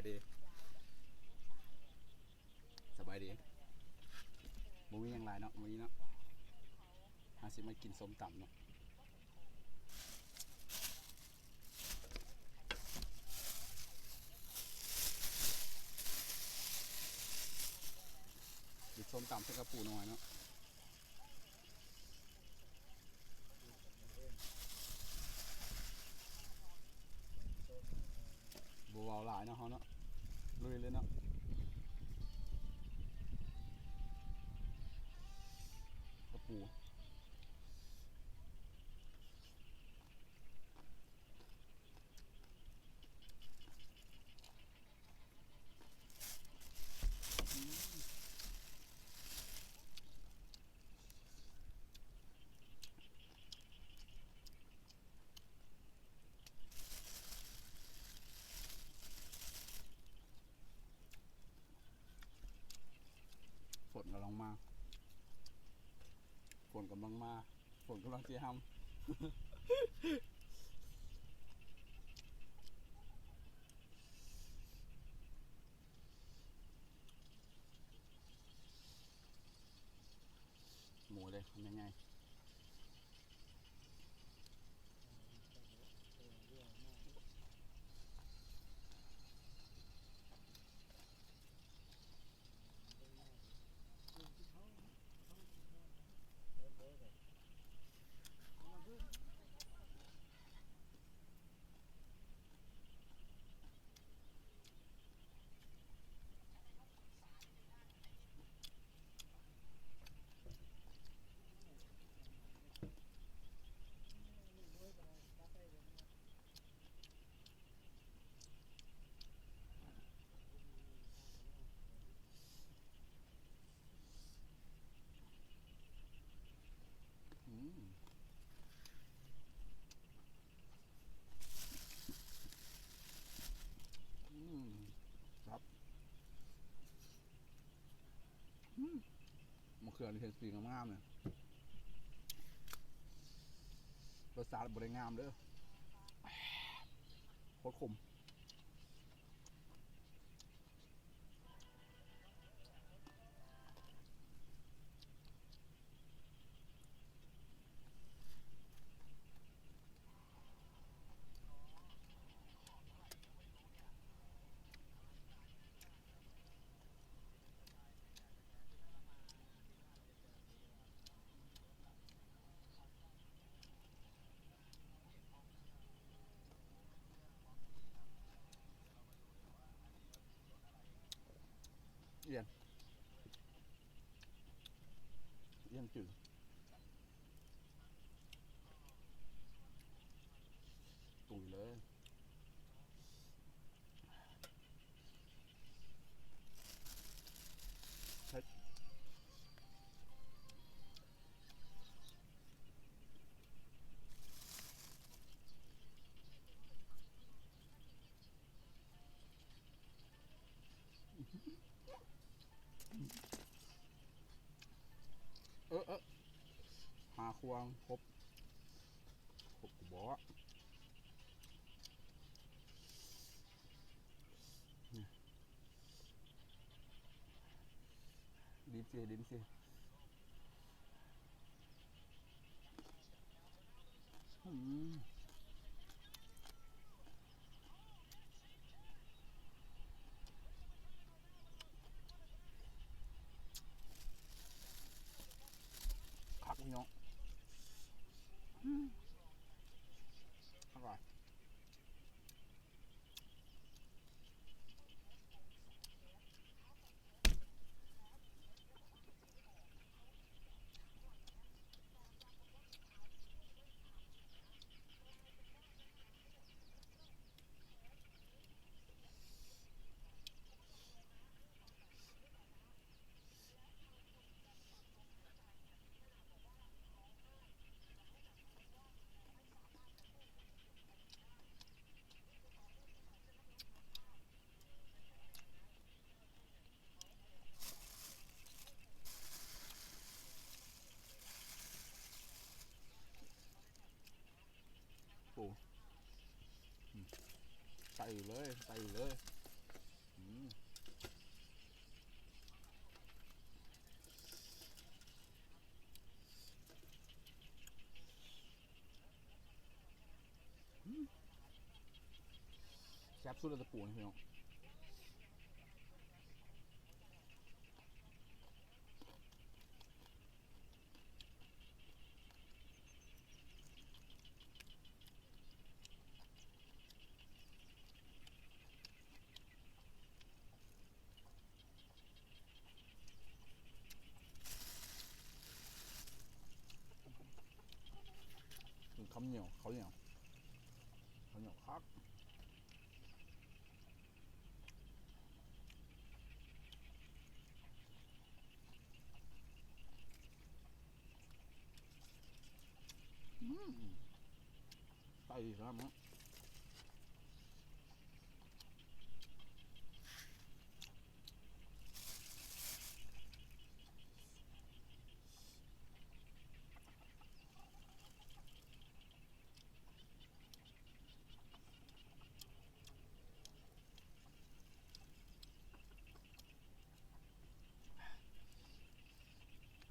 ดีสบายดีบ่มีหยังหลายเนาะมื้อนี้เนาะหาสิมากินส้มตำเนาะกินส้มตำใส่กระปูหน่อยเนาะบ่เว้าหลายเนาะเฮาเนาะลุยเลยเนาะกระปูฝนกำลังมาฝนกำลังมาฝนกำลังสิห้ำหมูเลยทำยังไงอืมอืมครับมะเขือนี่เห็นสีงามๆเนี่ยรสชาติบริงามเด้อโคตรขมเอียนเอียนจืดตุ๋ยเลยใช้หาควงครบบ่ดินสิอืมคักพี่น้องอร่อยปูใส่เลย สุดเราจะปูนะพี่น้องคำเหนียวเขาเหนียวเขาเหนียวคักไก่ครับมั้ง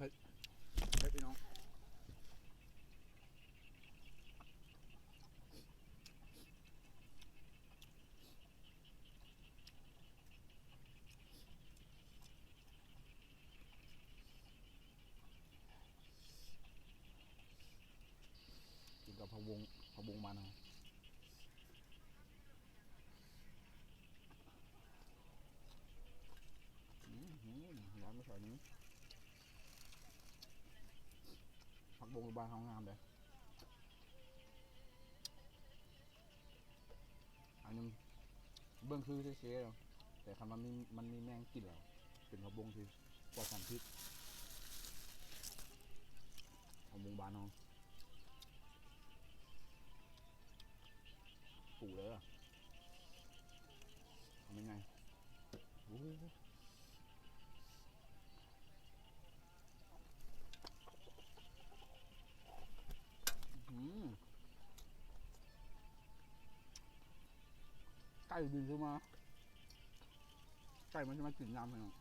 เฮ้ยพี่น้องกินกับผักบงมันนะร้านไม่ใส่นี้ผักบงบานเขางามเลยอันนี้เบื้องคือเฉยๆแล้วแต่คำว่ามันมีแมงกินแล้วเป็นผักบงที่ปลอดสารพิษผักบงบานเขาปลูกเลยอ่ะทำยังไงโอ้โหไก่ดีใช่ไหมไก่มันจะมากินน้ำเลย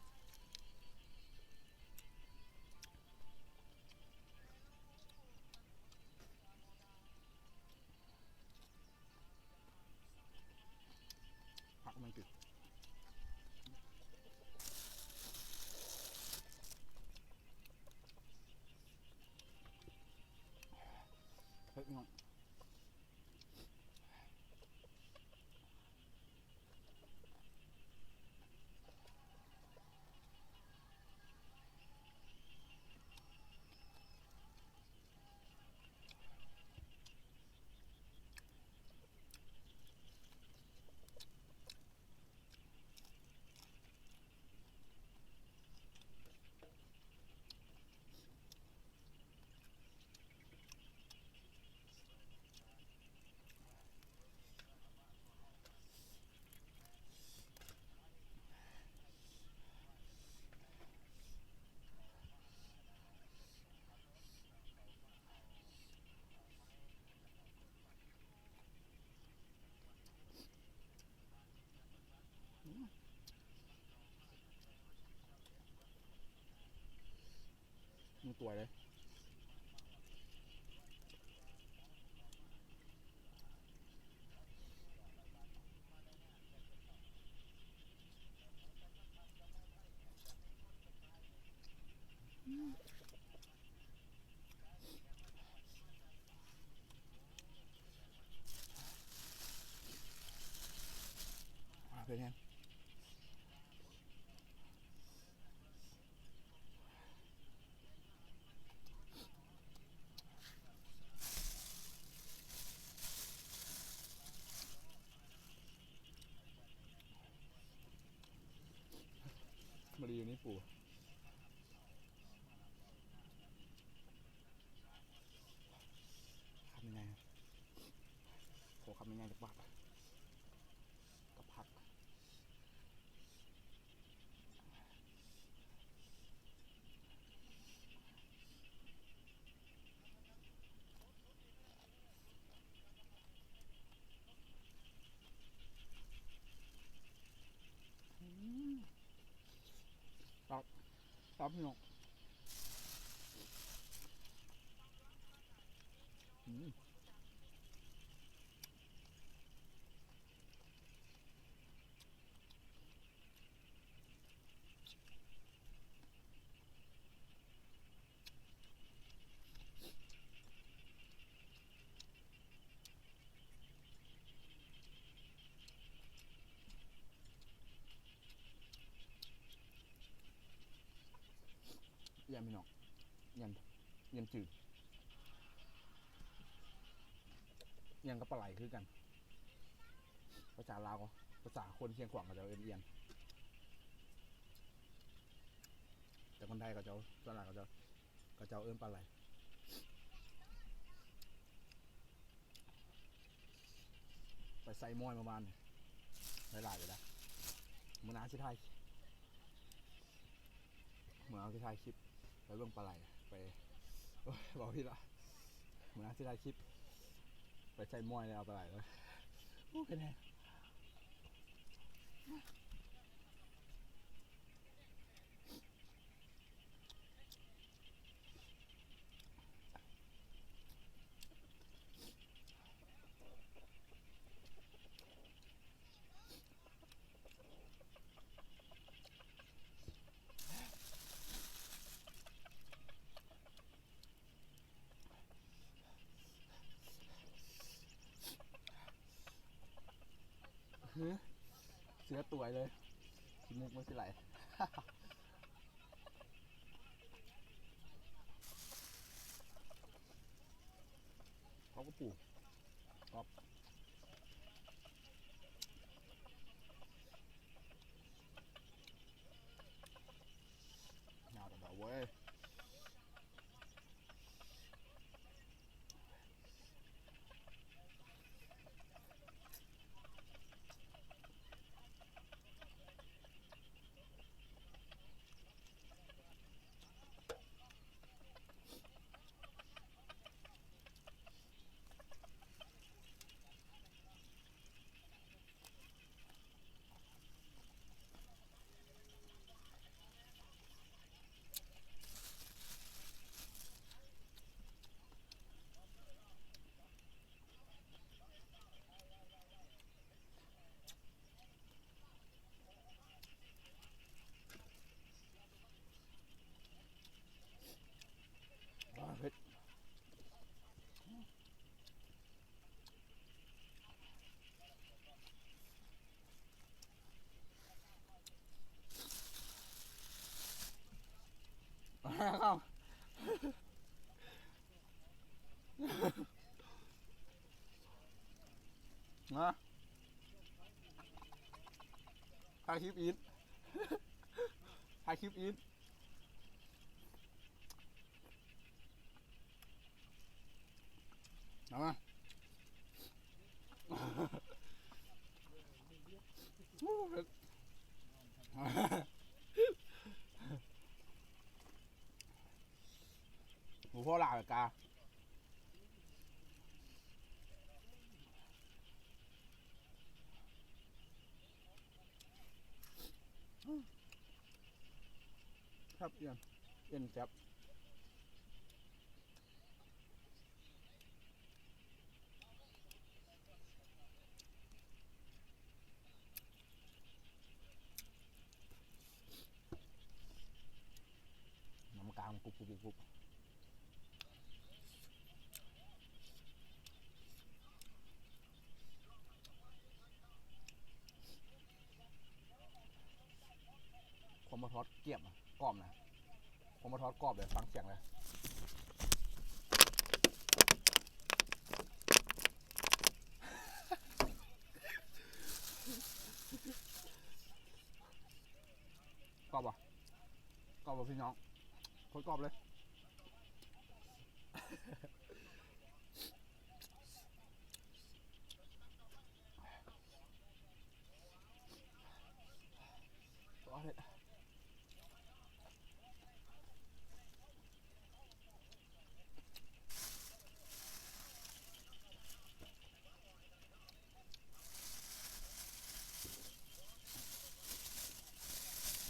ผักมันกินเฮ้ยน้องมีตัวเลยเป็นไงมาดีอยู่นี่ปู่ทำยังไงโหทำยังไงจะปักกับผักตับตับพี่น้อง ยันพี่น้องยันจืดยันกับปลาไหลคือกันภาษาลาวภาษาคนเชียงขวางก็จะเอียนแต่คนไทยก็จะส่วนหลักก็จะเอิ้นปลาไหลไปใส่ม้อยประมาณหลายๆเลยนะมือน้าที่ไทยเหมือนเอาที่ไทยคลิปไปเบิ่งปลาไหลไปบอกพี่ละเหมือนเอาที่ไทยคลิปไปใส่ม้อยแล้วเอาปลาไหลเลยโอ้เป็นไงเสือตัวเลยขี้มุกไม่ใช่ไหลเขาก็ปลูกครับยาวแต่แบบเว้ยเผ็ดเข้านะถ่ายคลิปอีทถ่ายคลิปอีทเอามาเผ็ดหมูพ่อหลาบกาครับเอียนแซ่บน้ำกลางกรุบพอมาทอดเกี๊ยบกรอบนะพอมาทอดกรอบเดี๋ยวฟังเสียงเลยกรอบป่ะกรอบป่ะพี่น้องโคตรกรอบเลยเอาเลย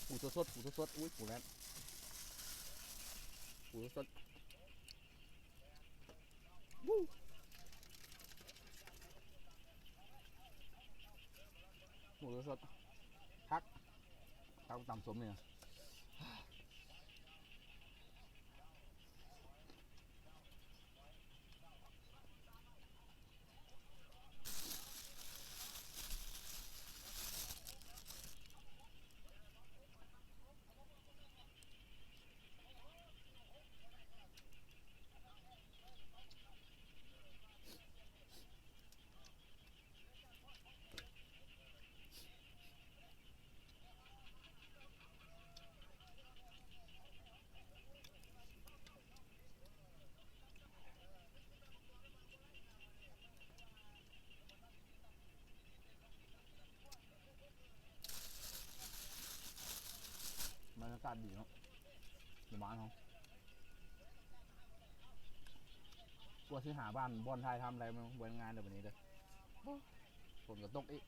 ปูสดอุ้ยปูแลนปูสดวู้ปูสดพักตำสมเนี่ย าศดีเนาะในบ้านเขากลัวที่หาบ้านบอนไทยทำอะไรมันเว้นงานเดี๋ยววันนี้เด้อฝนก็ตกอีก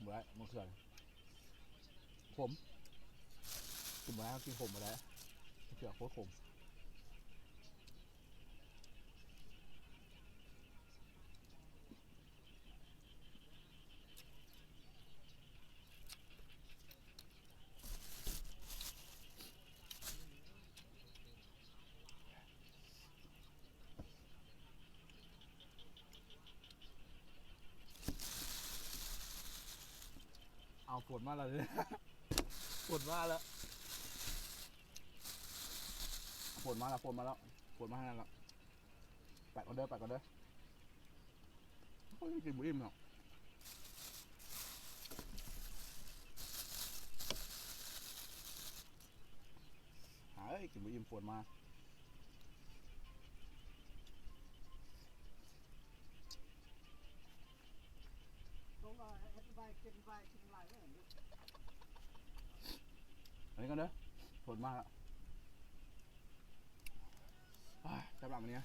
เบื่อมันเขื่อนขมกินมาแล้วกินขมมาแล้วเขื่อนโคตรขมเอาฝนมาแล้วเลยฝนมาแล้วฝนมาแล้วฝนมาแล้วฝนมาแล้วแปะก็เด้อแปะก็เด้อโอ้ยกินบุอิ่มเนาะหาเอ้ยกินบุอิ่มฝนมาอันนี้กันเด้อฝนมาแล้วสำหรับวันนี้